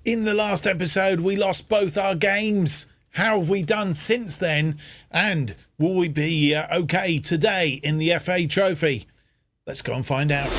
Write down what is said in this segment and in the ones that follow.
In the last episode, we lost both our games. How have we done since then? And will we be okay today in the FA Trophy? Let's go and find out.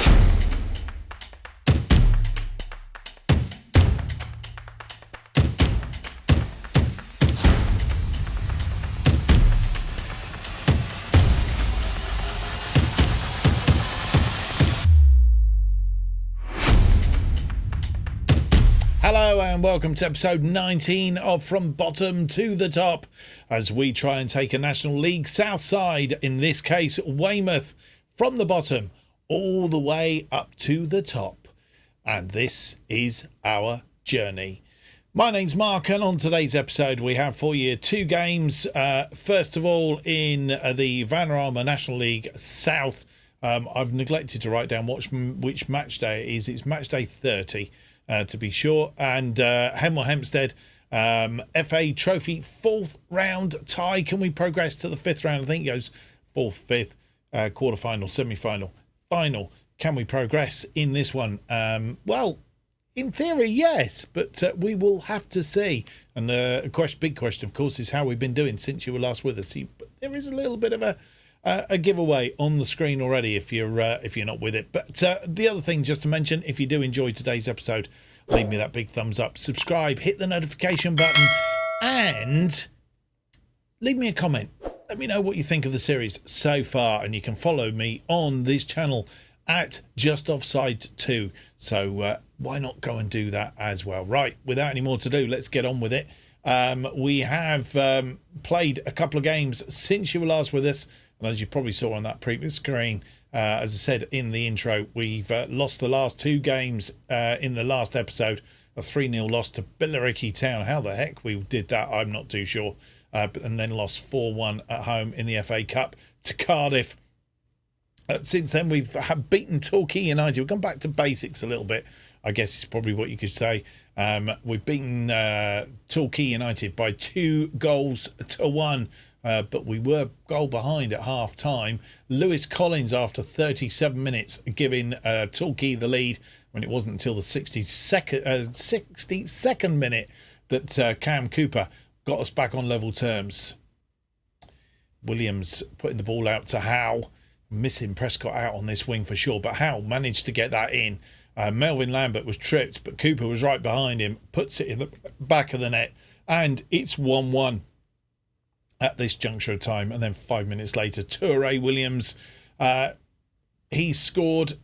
Hello and welcome to episode 19 of From Bottom to the Top, as we try and take a National League South side, in this case Weymouth, from the bottom all the way up to the top. And this is our journey. My name's Mark, and on today's episode we have for you two games. First of all, in the Vanarama National League South, I've neglected to write down which match day it is. It's match day 30. To be sure, and Hemel Hempstead FA Trophy fourth round tie. Can we progress to the fifth round? I think it goes fourth, fifth, quarter-final, semi-final, final. Can we progress in this one? Well, in theory, yes, but we will have to see. And big question, of course, is how we've been doing since you were last with us. There is a little bit of a giveaway on the screen already if you're not with it. But the other thing just to mention, if you do enjoy today's episode, leave me that big thumbs up, subscribe, hit the notification button, and leave me a comment. Let me know what you think of the series so far, and you can follow me on this channel at JustOffsideFM. So why not go and do that as well? Right, without any more to do, let's get on with it. We have played a couple of games since you were last with us. And as you probably saw on that previous screen, as I said in the intro, we've lost the last two games in the last episode. A 3-0 loss to Billericay Town. How the heck we did that, I'm not too sure. And then lost 4-1 at home in the FA Cup to Cardiff. Since then, we've beaten Torquay United. We've gone back to basics a little bit, I guess is probably what you could say. We've beaten Torquay United by 2-1. But we were goal behind at half time. Lewis Collins, after 37 minutes, giving Torquay the lead when it wasn't until the 62nd minute that Cam Cooper got us back on level terms. Williams putting the ball out to Howe, missing Prescott out on this wing for sure, but Howe managed to get that in. Melvin Lambert was tripped, but Cooper was right behind him, puts it in the back of the net, and it's 1-1. At this juncture of time. And then 5 minutes later, Toure Williams, he scored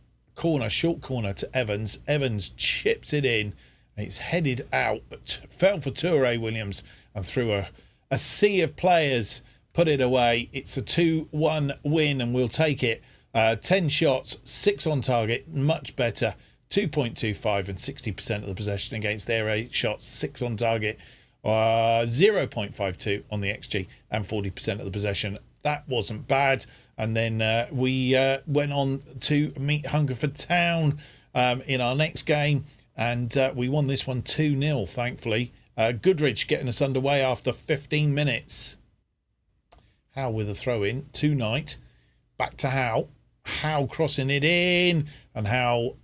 short corner to Evans. Evans chips it in. It's headed out, but fell for Toure Williams, and through a sea of players put it away. It's a 2-1 win, and we'll take it. 10 shots, 6 on target, much better. 2.25 and 60% of the possession against their 8 shots, 6 on target. 0.52 on the XG and 40% of the possession. That wasn't bad. And then we went on to meet Hungerford Town in our next game, and we won this one 2-0, thankfully. Goodrich getting us underway after 15 minutes. Howe with a throw in to Knight. Back to Howe. Howe crossing it in, and Howe,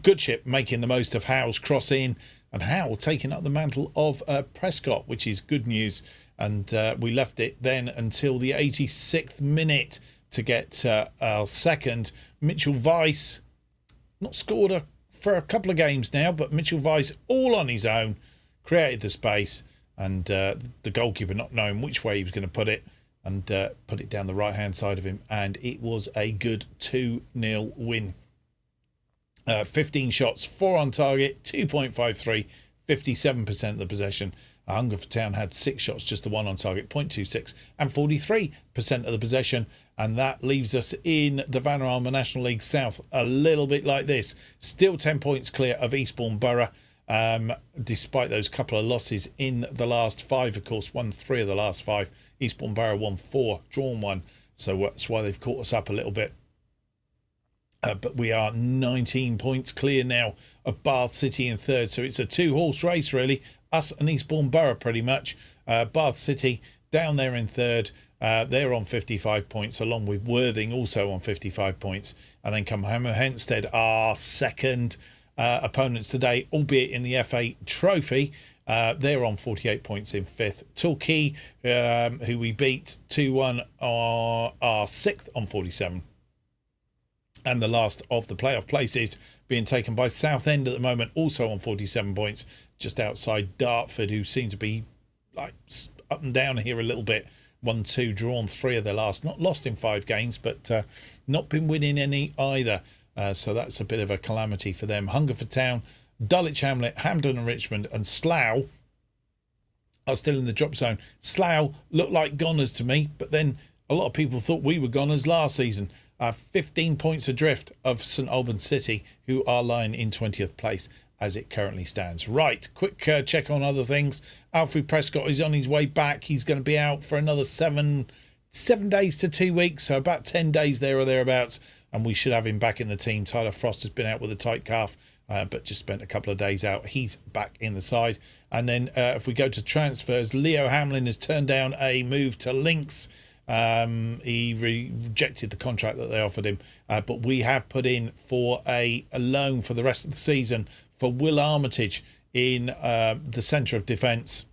Goodship making the most of Howe's cross in. And Howe taking up the mantle of Prescott, which is good news. And we left it then until the 86th minute to get our second. Mitchell Weiss, not scored for a couple of games now, but Mitchell Weiss all on his own, created the space. And the goalkeeper not knowing which way he was going to put it, and put it down the right-hand side of him. And it was a good 2-0 win. 15 shots, 4 on target, 2.53, 57% of the possession. Hungerford Town had 6 shots, just the 1 on target, 0.26, and 43% of the possession. And that leaves us in the Vanarama National League South a little bit like this. Still 10 points clear of Eastbourne Borough, despite those couple of losses in the last 5. Of course, won 3 of the last 5. Eastbourne Borough won 4, drawn 1. So that's why they've caught us up a little bit. But we are 19 points clear now of Bath City in third. So it's a 2-horse race, really. Us and Eastbourne Borough, pretty much. Bath City down there in third. They're on 55 points, along with Worthing also on 55 points. And then come Hemel Hempstead are second opponents today, albeit in the FA Trophy. They're on 48 points in 5th. Torquay, who we beat 2-1, are 6th on 47. And the last of the playoff places being taken by Southend at the moment, also on 47 points, just outside Dartford, who seem to be like up and down here a little bit. 1-2, drawn 3 of their last. Not lost in 5 games, but not been winning any either. So that's a bit of a calamity for them. Hungerford Town, Dulwich Hamlet, Hampden and Richmond and Slough are still in the drop zone. Slough look like goners to me, but then a lot of people thought we were goners last season. 15 points adrift of St Albans City, who are lying in 20th place as it currently stands. Right, quick check on other things. Alfred Prescott is on his way back. He's going to be out for another 7 days to 2 weeks, so about 10 days there or thereabouts, and we should have him back in the team. Tyler Frost has been out with a tight calf, but just spent a couple of days out. He's back in the side. And then if we go to transfers, Leo Hamlin has turned down a move to Lynx. He rejected the contract that they offered him, but we have put in for a loan for the rest of the season for Will Armitage in the centre of defence.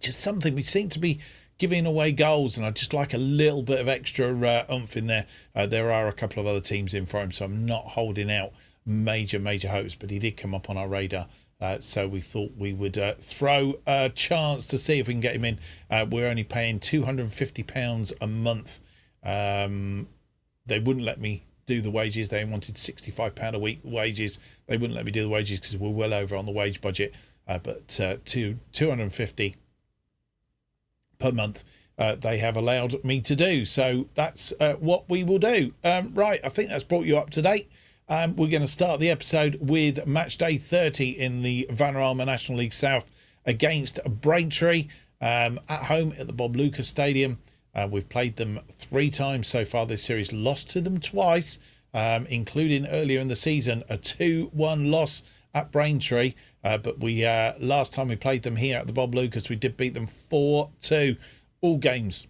Just something, we seem to be giving away goals, and I'd just like a little bit of extra oomph in there. There are a couple of other teams in for him, so I'm not holding out major hopes, but he did come up on our radar. So we thought we would throw a chance to see if we can get him in. We're only paying £250 a month. They wouldn't let me do the wages. They wanted £65 a week wages. They wouldn't let me do the wages because we're well over on the wage budget. But £250 per month they have allowed me to do. So that's what we will do. Right, I think that's brought you up to date. We're going to start the episode with match day 30 in the Vanarama National League South against Braintree at home at the Bob Lucas Stadium. We've played them 3 times so far this series, lost to them twice, including earlier in the season a 2-1 loss at Braintree. But we last time we played them here at the Bob Lucas, we did beat them 4-2. All games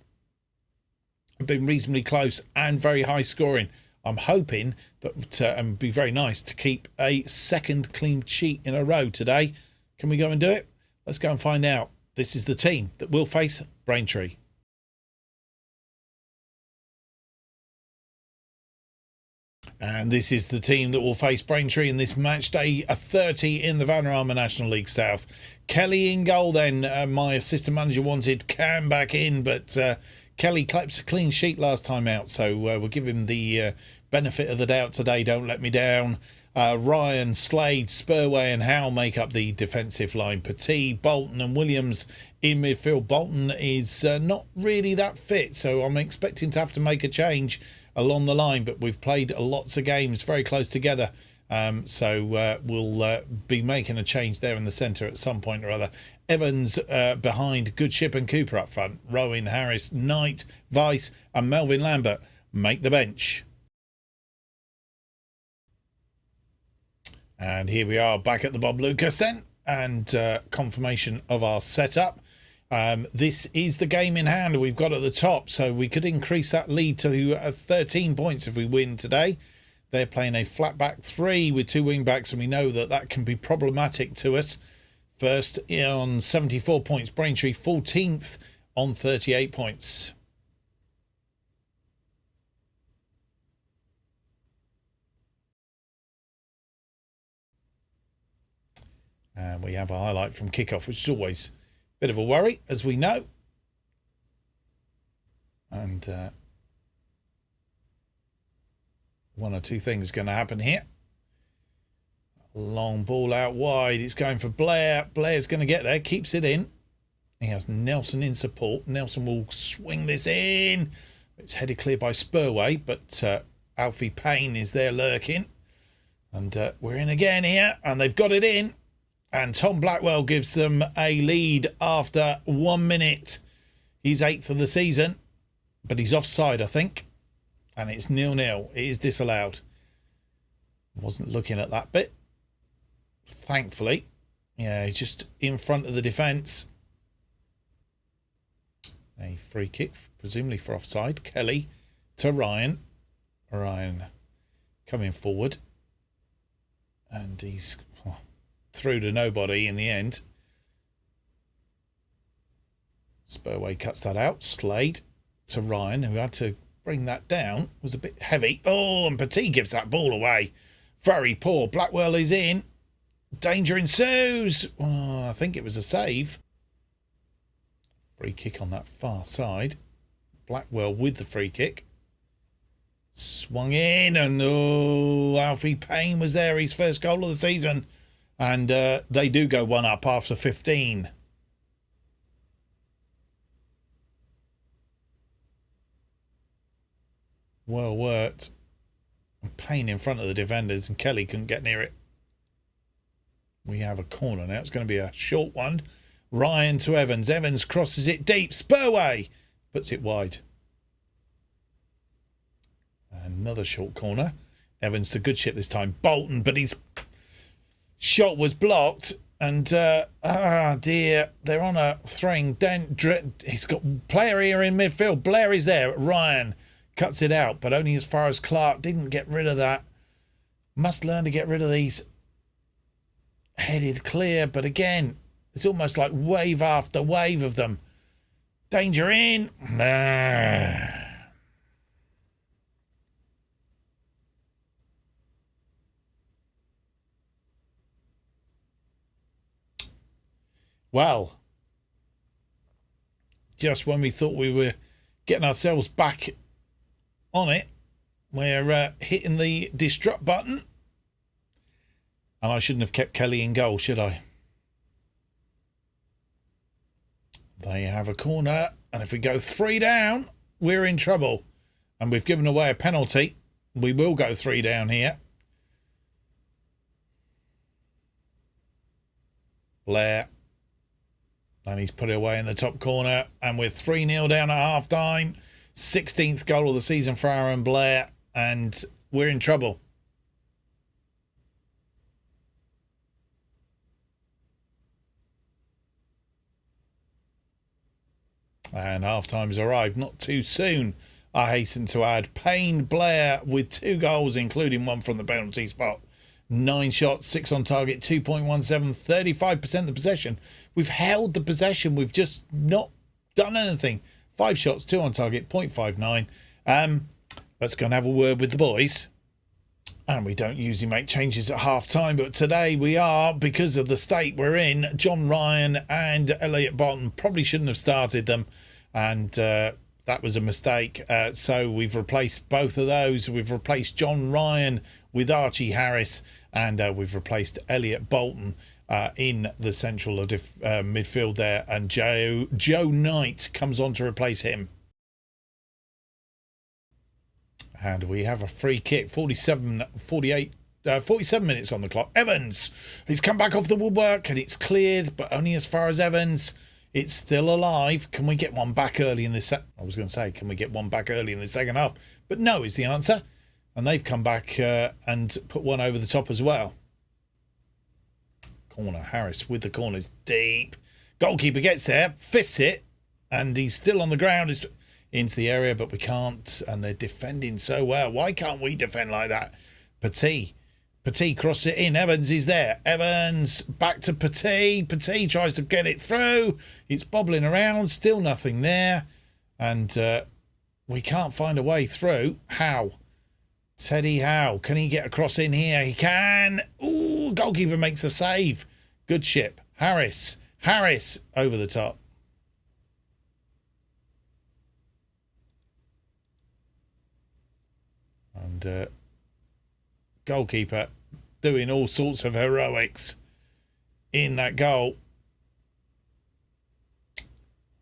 have been reasonably close and very high scoring. I'm hoping that and be very nice to keep a second clean sheet in a row today. Can we go and do it? Let's go and find out. This is the team that will face Braintree. And this is the team that will face Braintree in this match day 30 in the Vanarama National League South. Kelly in goal then. My assistant manager wanted Cam back in, but Kelly clips a clean sheet last time out, so we'll give him the benefit of the doubt today. Don't let me down. Ryan, Slade, Spurway and Howe make up the defensive line. Petit, Bolton and Williams in midfield. Bolton is not really that fit, so I'm expecting to have to make a change along the line, but we've played lots of games very close together. So we'll be making a change there in the centre at some point or other. Evans behind Goodship and Cooper up front. Rowan, Harris, Knight, Vice and Melvin Lambert make the bench. And here we are back at the Bob Lucas then, and confirmation of our setup. This is the game in hand we've got at the top, so we could increase that lead to 13 points if we win today. They're playing a flat back 3 with 2 wing backs, and we know that that can be problematic to us. First on 74 points, Braintree 14th on 38 points. And we have a highlight from kickoff, which is always a bit of a worry, as we know. And one or two things going to happen here. Long ball out wide. It's going for Blair. Blair's going to get there. Keeps it in. He has Nelson in support. Nelson will swing this in. It's headed clear by Spurway, but Alfie Payne is there lurking. And we're in again here. And they've got it in. And Tom Blackwell gives them a lead after 1 minute. He's 8th of the season, but he's offside, I think. And it's 0-0. It is disallowed. Wasn't looking at that bit. Thankfully. Yeah, he's just in front of the defence. A free kick, presumably for offside. Kelly to Ryan. Ryan coming forward. And he's through to nobody in the end. Spurway cuts that out. Slade to Ryan, who had to bring that down. It was a bit heavy. Oh, and Petit gives that ball away. Very poor. Blackwell is in. Danger ensues. Oh, I think it was a save. Free kick on that far side. Blackwell with the free kick. Swung in, and oh, Alfie Payne was there. His first goal of the season. And they do go one up after 15. Well worked. And Payne in front of the defenders, and Kelly couldn't get near it. We have a corner now. It's going to be a short one. Ryan to Evans. Evans crosses it deep. Spurway puts it wide. Another short corner. Evans to Goodship this time. Bolton, but his shot was blocked. And, dear, they're on a throwing. He's got player here in midfield. Blair is there. Ryan cuts it out, but only as far as Clark. Didn't get rid of that. Must learn to get rid of these. Headed clear, but again, it's almost like wave after wave of them. Danger in. Well, just when we thought we were getting ourselves back on it, we're hitting the disrupt button. And I shouldn't have kept Kelly in goal, should I? They have a corner. And if we go 3 down, we're in trouble. And we've given away a penalty. We will go 3 down here. Blair. And he's put it away in the top corner. And we're 3-0 down at half-time. 16th goal of the season for Aaron Blair. And we're in trouble. And half-time has arrived, not too soon, I hasten to add. Payne, Blair with 2 goals, including one from the penalty spot. 9 shots, 6 on target, 2.17, 35% of the possession. We've held the possession, we've just not done anything. 5 shots, 2 on target, 0.59. Let's go and have a word with the boys. And we don't usually make changes at half-time, but today we are, because of the state we're in. John Ryan and Elliot Bolton probably shouldn't have started them, and that was a mistake. So we've replaced both of those. We've replaced John Ryan with Archie Harris, and we've replaced Elliot Bolton in the central midfield there, and Joe Knight comes on to replace him. And we have a free kick, 47 minutes on the clock. Evans, he's come back off the woodwork and it's cleared, but only as far as Evans. It's still alive. Can we get one back early in this? I was going to say, can we get one back early in the second half? But no is the answer. And they've come back and put one over the top as well. Corner, Harris with the corners deep. Goalkeeper gets there, fists it, and he's still on the ground. It's into the area, but we can't, and they're defending so well. Why can't we defend like that? Petit crosses it in. Evans is there. Evans back to Petit. Petit tries to get it through. It's bobbling around. Still nothing there, and we can't find a way through. How? Teddy Howe. Can he get across in here? He can. Ooh, goalkeeper makes a save. Good ship. Harris over the top. And goalkeeper doing all sorts of heroics in that goal.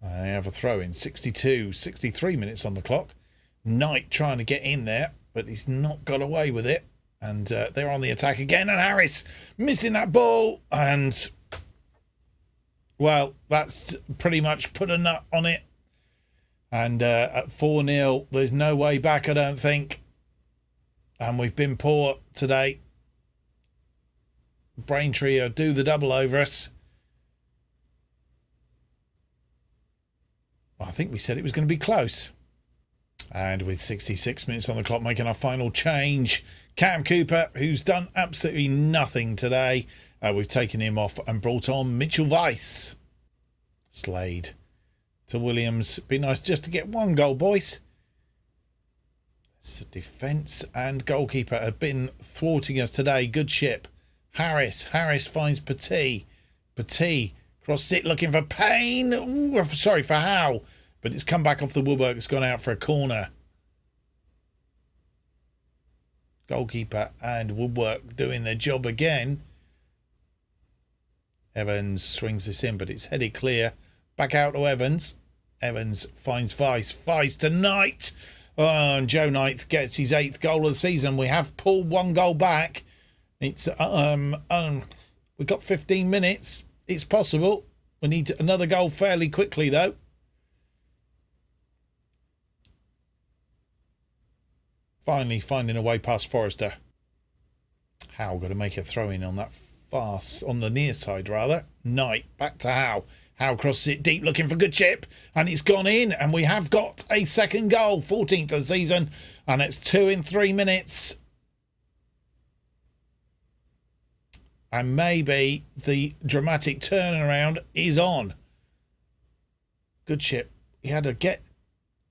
They have a throw in. 63 minutes on the clock. Knight trying to get in there, but he's not got away with it. And they're on the attack again. And Harris missing that ball. And, well, that's pretty much put a nut on it. And at 4-0, there's no way back, I don't think. And we've been poor today. Braintree will do the double over us. Well, I think we said it was going to be close. And with 66 minutes on the clock, making our final change, Cam Cooper, who's done absolutely nothing today. We've taken him off and brought on Mitchell Weiss. Slade to Williams. Be nice just to get one goal, boys. So defence and goalkeeper have been thwarting us today. Good ship. Harris finds Petit. Petit crosses it, looking for Payne. Ooh, sorry, for Howe. But it's come back off the woodwork. It's gone out for a corner. Goalkeeper and woodwork doing their job again. Evans swings this in, but it's headed clear. Back out to Evans. Evans finds Weiss. Weiss to Knight. Oh, and Joe Knight gets his 8th goal of the season. We have pulled one goal back. It's we've got 15 minutes. It's possible. We need another goal fairly quickly, though. Finally finding a way past Forrester. Howe got to make a throw in on that on the near side, rather. Knight back to Howe. Howe crosses it deep, looking for good chip, and it's gone in, and we have got a second goal, 14th of the season, and it's 2 in 3 minutes. And maybe the dramatic turnaround is on. Good chip. He had to get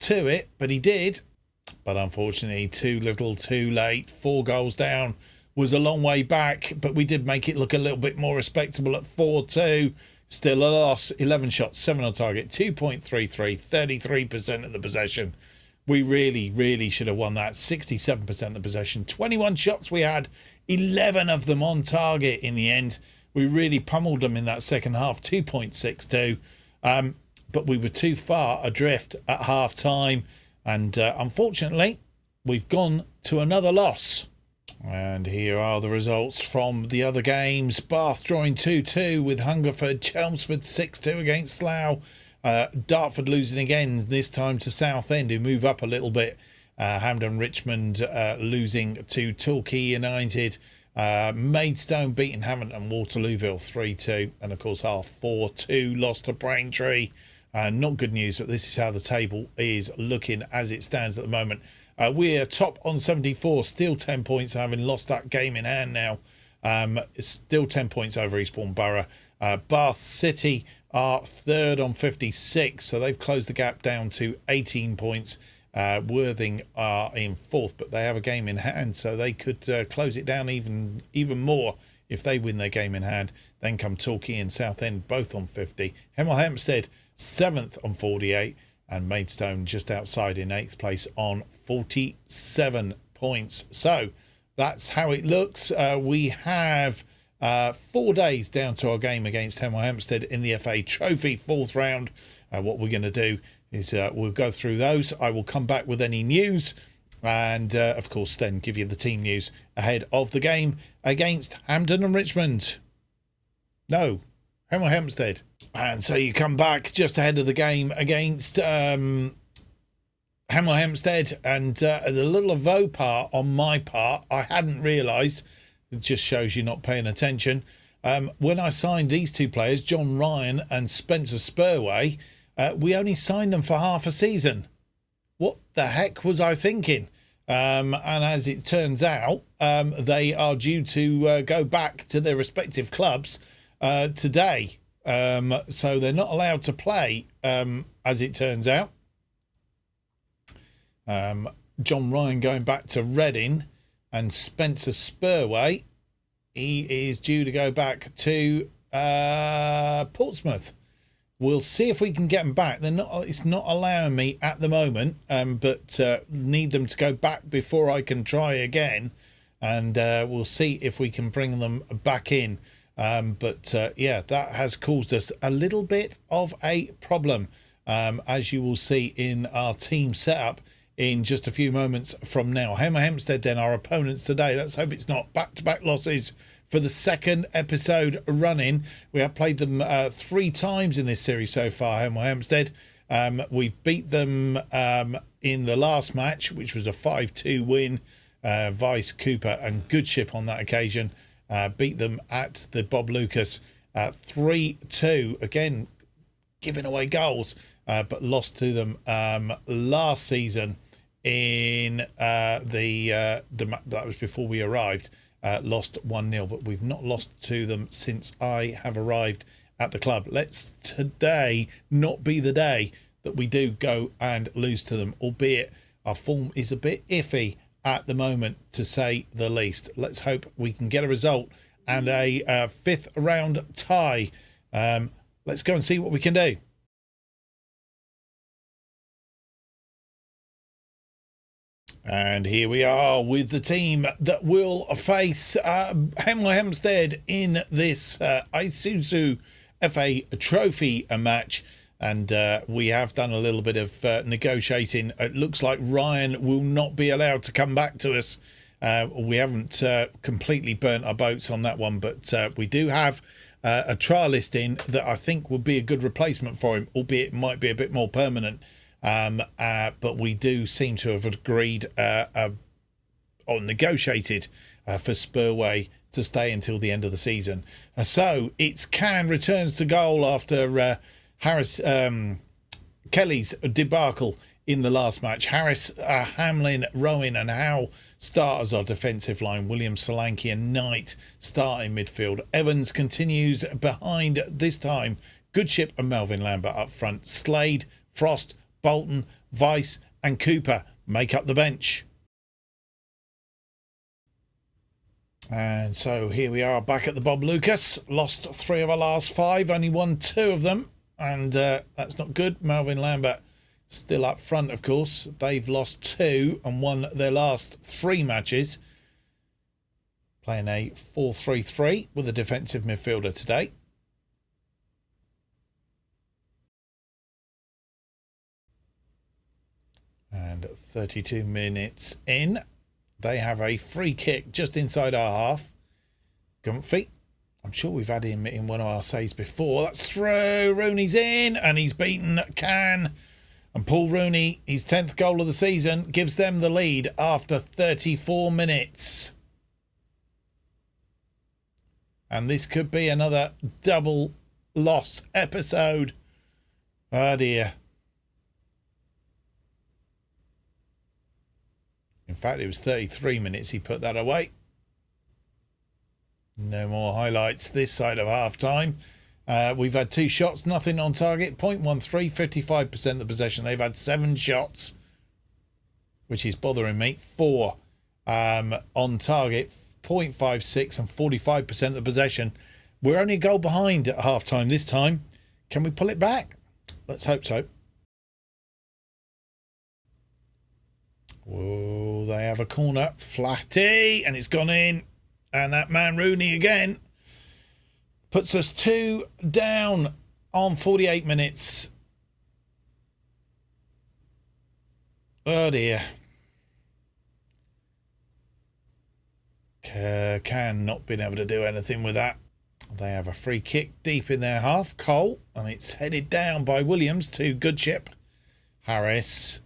to it, but he did. But unfortunately, too little, too late. 4 goals down. Was a long way back, but we did make it look a little bit more respectable at 4-2. Still a loss. 11 shots, 7 on target, 2.33, 33% of the possession. We really should have won that. 67% of the possession. 21 shots we had, 11 of them on target in the end. We really pummeled them in that second half, 2.62. But we were too far adrift at half time. And unfortunately, we've gone to another loss. And here are the results from the other games. Bath drawing 2-2 with Hungerford. Chelmsford 6-2 against Slough. Dartford losing again, this time to Southend, who move up a little bit. Hampden Richmond losing to Torquay United. Maidstone beating Hammond and Waterlooville 3-2. And of course, half 4-2 loss to Braintree. Not good news, but this is how the table is looking as it stands at the moment. We're top on 74, still 10 points, having lost that game in hand now. Still 10 points over Eastbourne Borough. Bath City are third on 56, so they've closed the gap down to 18 points. Worthing are in fourth, but they have a game in hand, so they could close it down even more if they win their game in hand. Then come Torquay and Southend, both on 50. Hemel Hempstead, 7th on 48. And Maidstone just outside in 8th place on 47 points. So that's how it looks. We have 4 days down to our game against Hemel Hempstead in the FA Trophy, 4th round. What we're going to do is we'll go through those. I will come back with any news and, of course, then give you the team news ahead of the game against Hampden and Richmond. No, Hemel Hempstead. And so you come back just ahead of the game against Hemel Hempstead, and the little faux pas on my part, I hadn't realised. It just shows you're not paying attention. When I signed these 2 players, John Ryan and Spencer Spurway, we only signed them for half a season. What the heck was I thinking? And as it turns out, they are due to go back to their respective clubs today. So they're not allowed to play, as it turns out. John Ryan going back to Reading, and Spencer Spurway, he is due to go back to Portsmouth. We'll see if we can get them back. It's not allowing me at the moment, but need them to go back before I can try again, and we'll see if we can bring them back in. Yeah, that has caused us a little bit of a problem, as you will see in our team setup in just a few moments from now. Hemel Hempstead then, our opponents today. Let's hope it's not back-to-back losses for the second episode running. We have played them 3 times in this series so far, Hemel Hempstead. We've beat them in the last match, which was a 5-2 win. Vice, Cooper and Goodship on that occasion. Beat them at the Bob Lucas 3-2. Again, giving away goals, but lost to them last season in that was before we arrived. Lost 1-0, but we've not lost to them since I have arrived at the club. Let's today not be the day that we do go and lose to them, albeit our form is a bit iffy at the moment, to say the least. Let's hope we can get a result and a fifth round tie. Let's go and see what we can do. And here we are with the team that will face Hemel Hempstead in this Isuzu FA Trophy match. And we have done a little bit of negotiating. It looks like Ryan will not be allowed to come back to us. We haven't completely burnt our boats on that one, but we do have a trialist in that I think would be a good replacement for him, albeit it might be a bit more permanent. But we do seem to have agreed or negotiated for Spurway to stay until the end of the season. So it's Can returns to goal after Harris Kelly's debacle in the last match. Harris, Hamlin, Rowan and Howe start as our defensive line. Williams, Solanke and Knight start in midfield. Evans continues behind, this time Goodship and Melvin Lambert up front. Slade, Frost, Bolton, Weiss and Cooper make up the bench. And so here we are back at the Bob Lucas. Lost 3 of our last 5, only won 2 of them. And that's not good. Melvin Lambert still up front, of course. They've lost 2 and won their last 3 matches. Playing a 4-3-3 with a defensive midfielder today. And 32 minutes in, they have a free kick just inside our half. Gumphy, I'm sure we've had him in one of our saves before. That's through. Rooney's in and he's beaten Can. And Paul Rooney, his 10th goal of the season, gives them the lead after 34 minutes. And this could be another double loss episode. Oh dear. In fact, it was 33 minutes he put that away. No more highlights this side of half-time. We've had 2 shots, nothing on target. 0.13, 55% of the possession. They've had 7 shots, which is bothering me. 4 on target, 0.56 and 45% of the possession. We're only a goal behind at half-time this time. Can we pull it back? Let's hope so. Whoa, they have a corner. Flatty, and it's gone in. And that man Rooney again puts us 2 down on 48 minutes. Oh dear. Can not been able to do anything with that. They have a free kick deep in their half. Cole, and it's headed down by Williams to Goodship. Harris,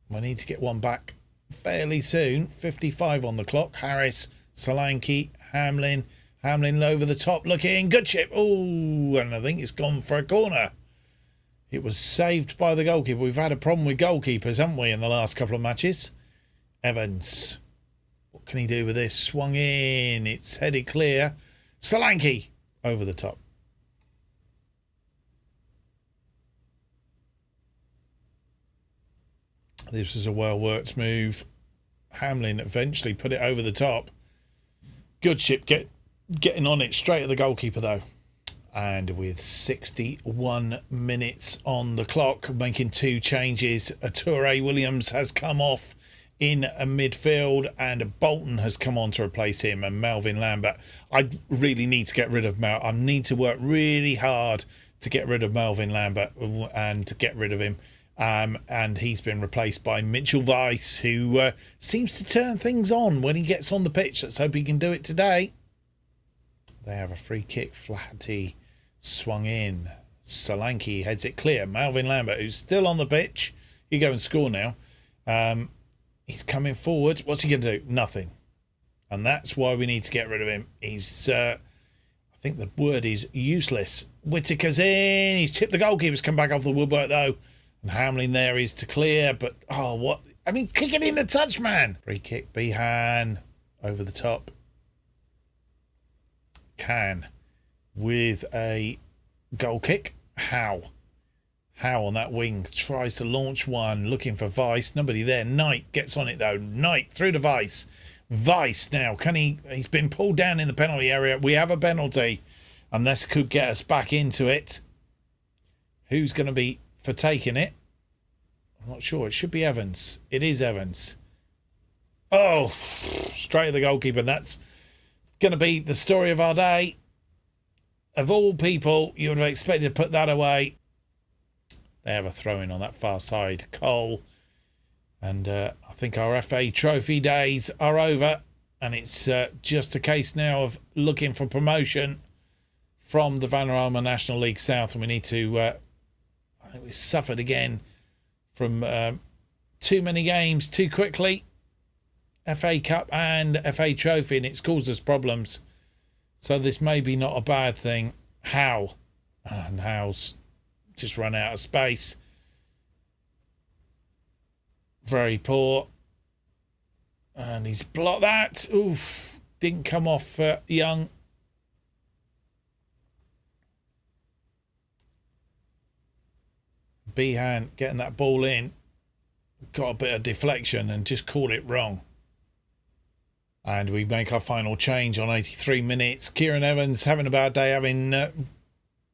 we need to get one back fairly soon. 55 on the clock. Harris, Solanke, Hamlin over the top looking. Goodship. Oh, and I think it's gone for a corner. It was saved by the goalkeeper. We've had a problem with goalkeepers, haven't we, in the last couple of matches? Evans. What can he do with this? Swung in. It's headed clear. Solanke over the top. This was a well-worked move. Hamlin eventually put it over the top. Goodship getting on it straight at the goalkeeper, though. And with 61 minutes on the clock, making 2 changes. Toure Williams has come off in a midfield and Bolton has come on to replace him, and Melvin Lambert. I really need to get rid of Mel. I need to work really hard to get rid of Melvin Lambert and to get rid of him. And he's been replaced by Mitchell Weiss, who seems to turn things on when he gets on the pitch. Let's hope he can do it today. They have a free kick. Flaherty swung in. Solanke heads it clear. Melvin Lambert, who's still on the pitch. He go and score now. He's coming forward. What's he going to do? Nothing. And that's why we need to get rid of him. He's, I think the word is useless. Whittaker's in. He's chipped the goalkeeper's come back off the woodwork, though. And Hamlin there is to clear. But, oh, what? I mean, kick it in the touch, man. Free kick, Behan. Over the top. Can. With a goal kick. How on that wing. Tries to launch one. Looking for Vice. Nobody there. Knight gets on it, though. Knight through to Vice. Vice now. Can he? He's been pulled down in the penalty area. We have a penalty. And this could get us back into it. Who's going to be for taking it? I'm not sure. It should be Evans. It is Evans. Oh, straight at the goalkeeper. That's going to be the story of our day. Of all people, you would have expected to put that away. They have a throw-in on that far side. Cole. And I think our FA Trophy days are over. And it's just a case now of looking for promotion from the Vanarama National League South. And we need to... I think we suffered again from too many games too quickly. FA Cup and FA Trophy, and it's caused us problems. So this may be not a bad thing. How? And How's just run out of space. Very poor. And he's blocked that. Oof. Didn't come off Young. Behan getting that ball in. Got a bit of deflection and just caught it wrong. And we make our final change on 83 minutes. Kieran Evans having a bad day, having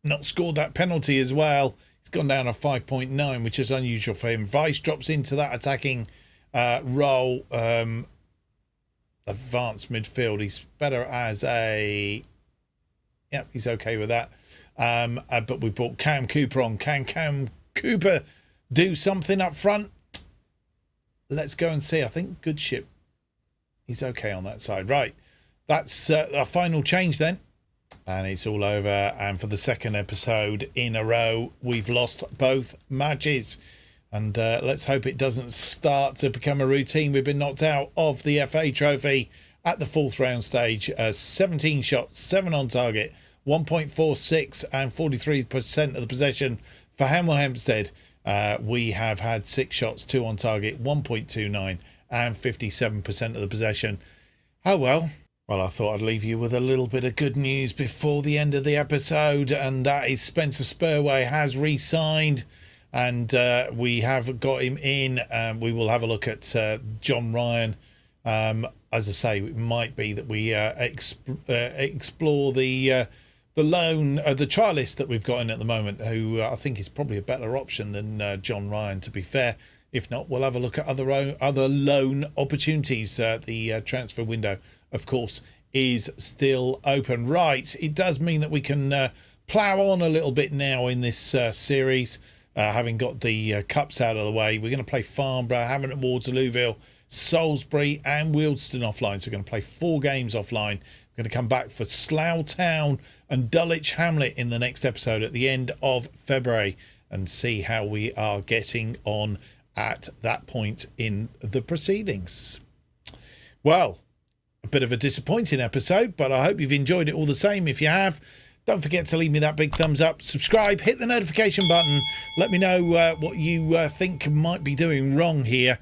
not scored that penalty as well. He's gone down a 5.9, which is unusual for him. Vice drops into that attacking role. Advanced midfield. He's better as a... Yep, he's okay with that. But we brought Cam Cooper on. Can Cam Cooper do something up front? Let's go and see. I think Goodship, he's okay on that side. Right, that's our final change then. And it's all over. And for the second episode in a row, we've lost both matches. And let's hope it doesn't start to become a routine. We've been knocked out of the FA Trophy at the fourth round stage. 17 shots, 7 on target, 1.46 and 43% of the possession. For Hemel Hempstead, we have had 6 shots, 2 on target, 1.29 and 57% of the possession. Oh well. Well, I thought I'd leave you with a little bit of good news before the end of the episode, and that is Spencer Spurway has re-signed, and we have got him in. We will have a look at John Ryan. As I say, it might be that we explore the loan, the trialist that we've got in at the moment, who I think is probably a better option than John Ryan, to be fair. If not, we'll have a look at other loan opportunities. The transfer window, of course, is still open. Right, it does mean that we can plough on a little bit now in this series, having got the cups out of the way. We're going to play Farnborough, Havant and Waterlooville, Salisbury and Wealdstone offline. So we're going to play 4 games offline. We're going to come back for Slough Town and Dulwich Hamlet in the next episode at the end of February, and see how we are getting on at that point in the proceedings. Well, a bit of a disappointing episode, but I hope you've enjoyed it all the same. If you have, don't forget to leave me that big thumbs up, subscribe, hit the notification button. Let me know what you think might be doing wrong here.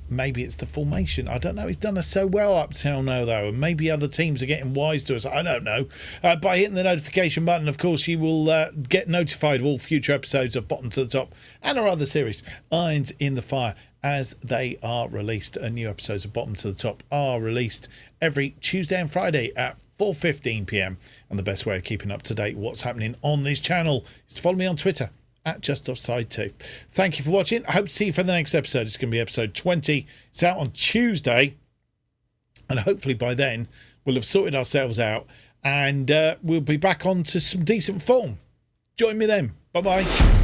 Maybe it's the formation. I don't know. He's done us so well up till now, though. And maybe other teams are getting wise to us. I don't know. By hitting the notification button, of course, you will get notified of all future episodes of Bottom to the Top and our other series, Irons in the Fire, as they are released. New episodes of Bottom to the Top are released every Tuesday and Friday at 4:15 p.m. And the best way of keeping up to date what's happening on this channel is to follow me on Twitter at JustOffsideToo. Thank you for watching. I hope to see you for the next episode. It's going to be episode 20. It's out on Tuesday, and hopefully by then we'll have sorted ourselves out, and we'll be back on to some decent form. Join me then. Bye bye.